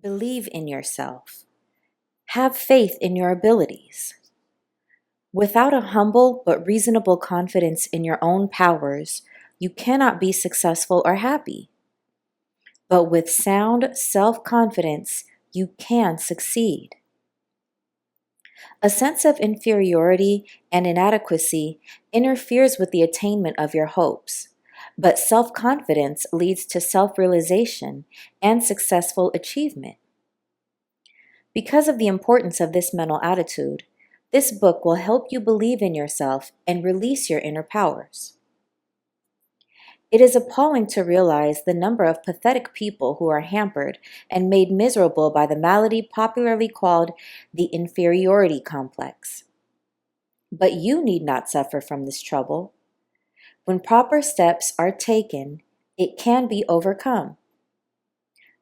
Believe in yourself. Have faith in your abilities. Without a humble but reasonable confidence in your own powers, you cannot be successful or happy. But with sound self-confidence, you can succeed. A sense of inferiority and inadequacy interferes with the attainment of your hopes, but self-confidence leads to self-realization and successful achievement. Because of the importance of this mental attitude, this book will help you believe in yourself and release your inner powers. It is appalling to realize the number of pathetic people who are hampered and made miserable by the malady popularly called the inferiority complex. But you need not suffer from this trouble. When proper steps are taken, it can be overcome.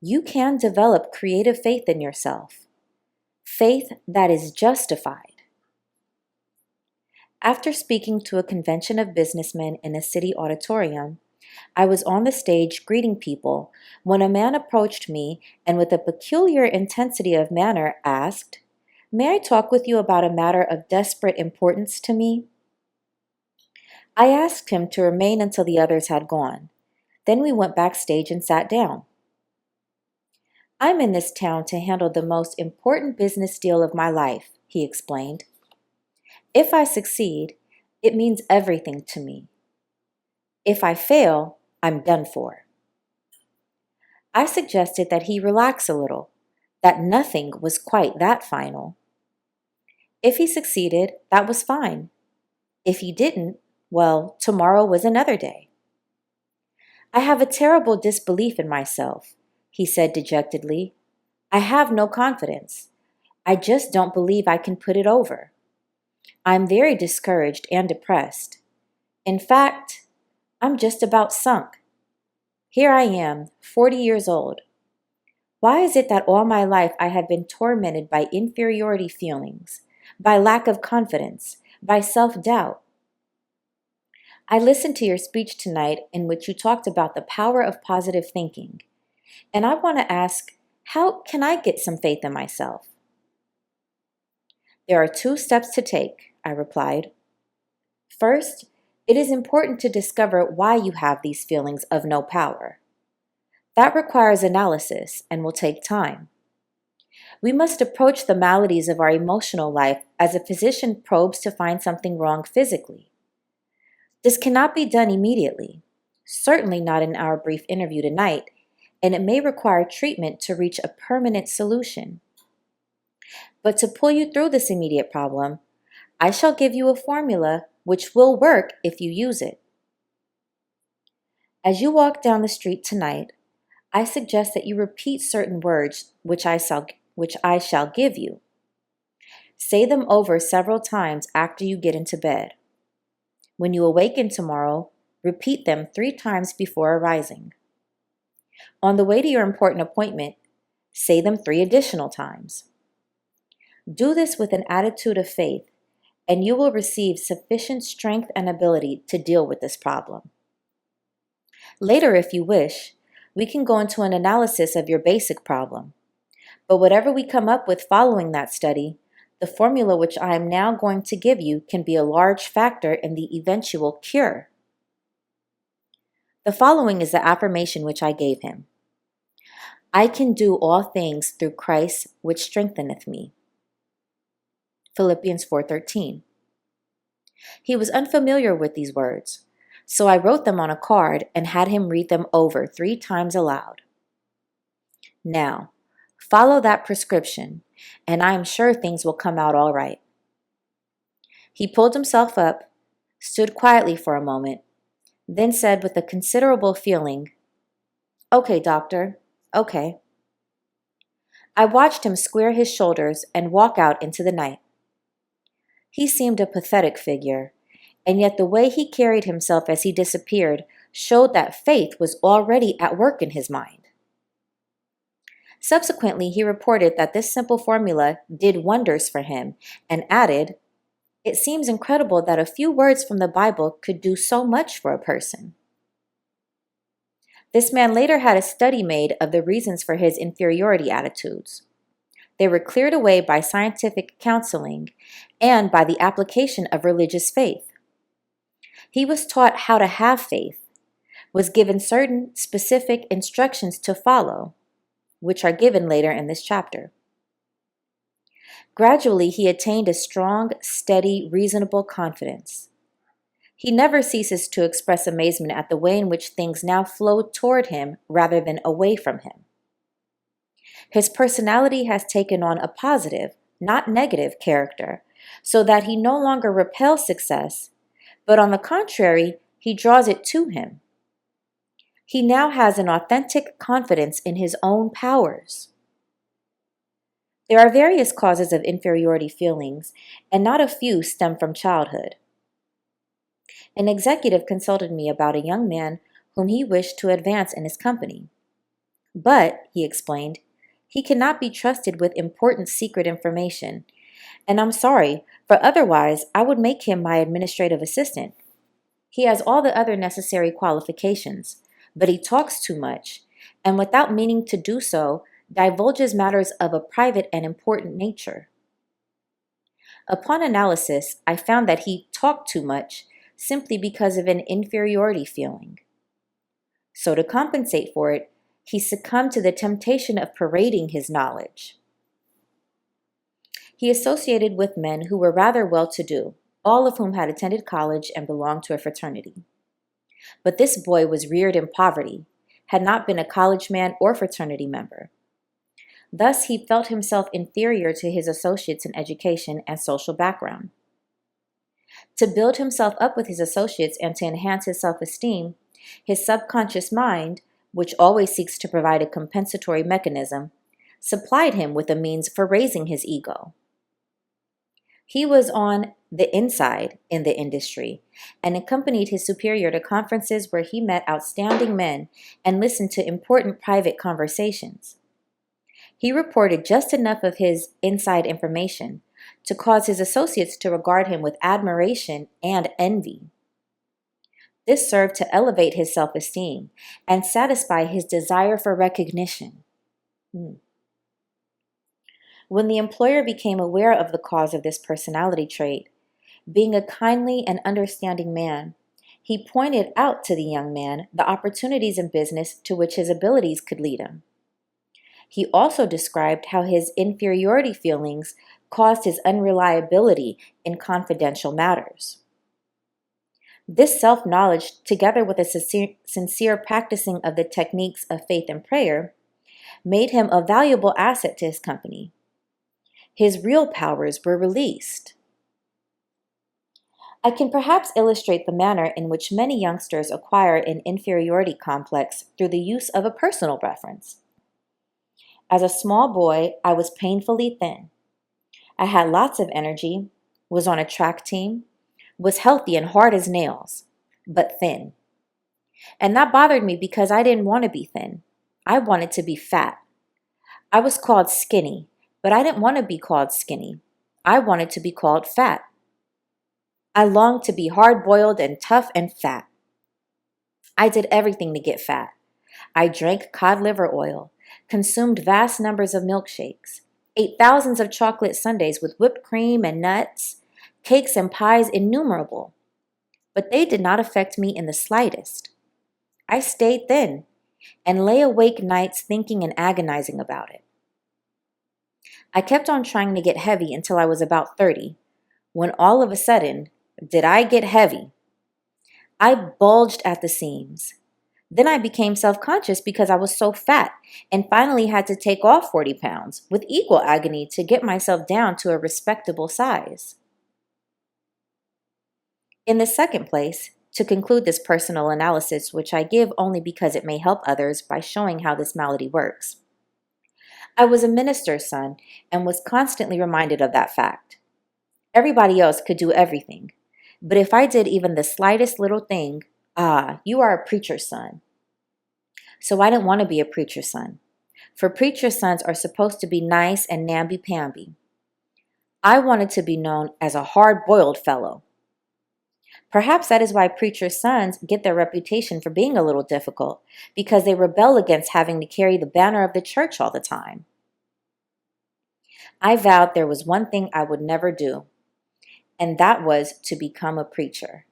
You can develop creative faith in yourself, faith that is justified. After speaking to a convention of businessmen in a city auditorium, I was on the stage greeting people when a man approached me and with a peculiar intensity of manner asked, "May I talk with you about a matter of desperate importance to me?" I asked him to remain until the others had gone. Then we went backstage and sat down. "I'm in this town to handle the most important business deal of my life," he explained. "If I succeed, it means everything to me. If I fail, I'm done for." I suggested that he relax a little, that nothing was quite that final. If he succeeded, that was fine. If he didn't, well, tomorrow was another day. "I have a terrible disbelief in myself," he said dejectedly. "I have no confidence. I just don't believe I can put it over. I'm very discouraged and depressed. In fact, I'm just about sunk. Here I am, 40 years old. Why is it that all my life I have been tormented by inferiority feelings, by lack of confidence, by self-doubt? I listened to your speech tonight in which you talked about the power of positive thinking, and I want to ask, how can I get some faith in myself?" "There are 2 steps to take," I replied. "First, it is important to discover why you have these feelings of no power. That requires analysis and will take time. We must approach the maladies of our emotional life as a physician probes to find something wrong physically. This cannot be done immediately, certainly not in our brief interview tonight, and it may require treatment to reach a permanent solution. But to pull you through this immediate problem, I shall give you a formula which will work if you use it. As you walk down the street tonight, I suggest that you repeat certain words which I shall give you. Say them over several times after you get into bed. When you awaken tomorrow, repeat them 3 times before arising. On the way to your important appointment, say them 3 additional times. Do this with an attitude of faith, and you will receive sufficient strength and ability to deal with this problem. Later, if you wish, we can go into an analysis of your basic problem. But whatever we come up with following that study, the formula which I am now going to give you can be a large factor in the eventual cure. The following is the affirmation which I gave him. "I can do all things through Christ which strengtheneth me." Philippians 4:13. He was unfamiliar with these words, so I wrote them on a card and had him read them over 3 times aloud. "Now, follow that prescription, and I am sure things will come out all right." He pulled himself up, stood quietly for a moment, then said with a considerable feeling, "Okay, doctor, okay." I watched him square his shoulders and walk out into the night. He seemed a pathetic figure, and yet the way he carried himself as he disappeared showed that faith was already at work in his mind. Subsequently, he reported that this simple formula did wonders for him and added, "It seems incredible that a few words from the Bible could do so much for a person." This man later had a study made of the reasons for his inferiority attitudes. They were cleared away by scientific counseling and by the application of religious faith. He was taught how to have faith, was given certain specific instructions to follow, which are given later in this chapter. Gradually, he attained a strong, steady, reasonable confidence. He never ceases to express amazement at the way in which things now flow toward him rather than away from him. His personality has taken on a positive, not negative character, so that he no longer repels success, but on the contrary, he draws it to him. He now has an authentic confidence in his own powers. There are various causes of inferiority feelings, and not a few stem from childhood. An executive consulted me about a young man whom he wished to advance in his company. But, he explained, he cannot be trusted with important secret information, and I'm sorry, for otherwise I would make him my administrative assistant. He has all the other necessary qualifications, but he talks too much, and without meaning to do so, divulges matters of a private and important nature. Upon analysis, I found that he talked too much simply because of an inferiority feeling. So to compensate for it, he succumbed to the temptation of parading his knowledge. He associated with men who were rather well-to-do, all of whom had attended college and belonged to a fraternity. But this boy was reared in poverty, had not been a college man or fraternity member. Thus, he felt himself inferior to his associates in education and social background. To build himself up with his associates and to enhance his self-esteem, his subconscious mind, which always seeks to provide a compensatory mechanism, supplied him with a means for raising his ego. He was on the inside in the industry and accompanied his superior to conferences where he met outstanding men and listened to important private conversations. He reported just enough of his inside information to cause his associates to regard him with admiration and envy. This served to elevate his self-esteem and satisfy his desire for recognition. When the employer became aware of the cause of this personality trait, being a kindly and understanding man, he pointed out to the young man the opportunities in business to which his abilities could lead him. He also described how his inferiority feelings caused his unreliability in confidential matters. This self-knowledge, together with a sincere practicing of the techniques of faith and prayer, made him a valuable asset to his company. His real powers were released. I can perhaps illustrate the manner in which many youngsters acquire an inferiority complex through the use of a personal reference. As a small boy, I was painfully thin. I had lots of energy, was on a track team, was healthy and hard as nails, but thin. And that bothered me because I didn't want to be thin. I wanted to be fat. I was called skinny, but I didn't want to be called skinny. I wanted to be called fat. I longed to be hard-boiled and tough and fat. I did everything to get fat. I drank cod liver oil, consumed vast numbers of milkshakes, ate thousands of chocolate sundaes with whipped cream and nuts, cakes and pies innumerable. But they did not affect me in the slightest. I stayed thin and lay awake nights thinking and agonizing about it. I kept on trying to get heavy until I was about 30, when all of a sudden, did I get heavy? I bulged at the seams. Then I became self-conscious because I was so fat and finally had to take off 40 pounds with equal agony to get myself down to a respectable size. In the second place, to conclude this personal analysis, which I give only because it may help others by showing how this malady works, I was a minister's son and was constantly reminded of that fact. Everybody else could do everything, but if I did even the slightest little thing, you are a preacher's son. So I didn't want to be a preacher's son, for preacher's sons are supposed to be nice and namby-pamby. I wanted to be known as a hard-boiled fellow. Perhaps that is why preachers' sons get their reputation for being a little difficult, because they rebel against having to carry the banner of the church all the time. I vowed there was one thing I would never do, and that was to become a preacher.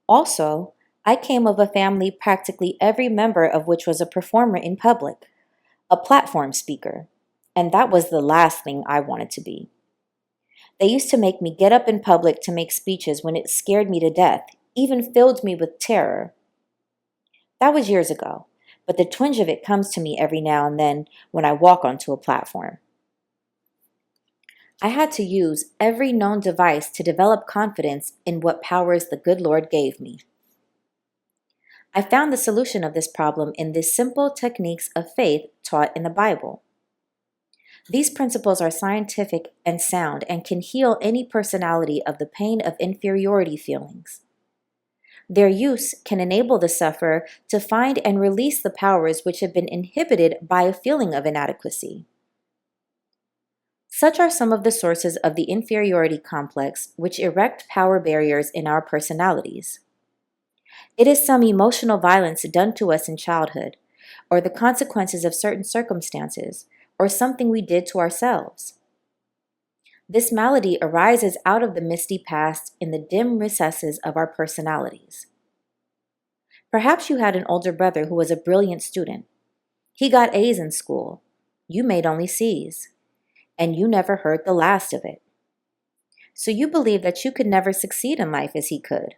Also, I came of a family practically every member of which was a performer in public, a platform speaker, and that was the last thing I wanted to be. They used to make me get up in public to make speeches when it scared me to death, even filled me with terror. That was years ago, but the twinge of it comes to me every now and then when I walk onto a platform. I had to use every known device to develop confidence in what powers the good Lord gave me. I found the solution of this problem in the simple techniques of faith taught in the Bible. These principles are scientific and sound and can heal any personality of the pain of inferiority feelings. Their use can enable the sufferer to find and release the powers which have been inhibited by a feeling of inadequacy. Such are some of the sources of the inferiority complex which erect power barriers in our personalities. It is some emotional violence done to us in childhood, or the consequences of certain circumstances, or something we did to ourselves. This malady arises out of the misty past in the dim recesses of our personalities. Perhaps you had an older brother who was a brilliant student. He got A's in school. You made only C's. And you never heard the last of it. So you believe that you could never succeed in life as he could.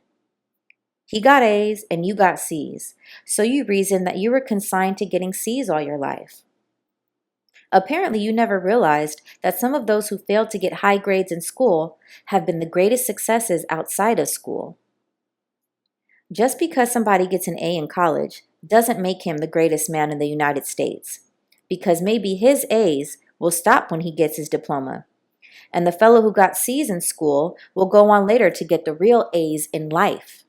He got A's and you got C's, so you reasoned that you were consigned to getting C's all your life. Apparently, you never realized that some of those who failed to get high grades in school have been the greatest successes outside of school. Just because somebody gets an A in college doesn't make him the greatest man in the United States, because maybe his A's will stop when he gets his diploma, and the fellow who got C's in school will go on later to get the real A's in life.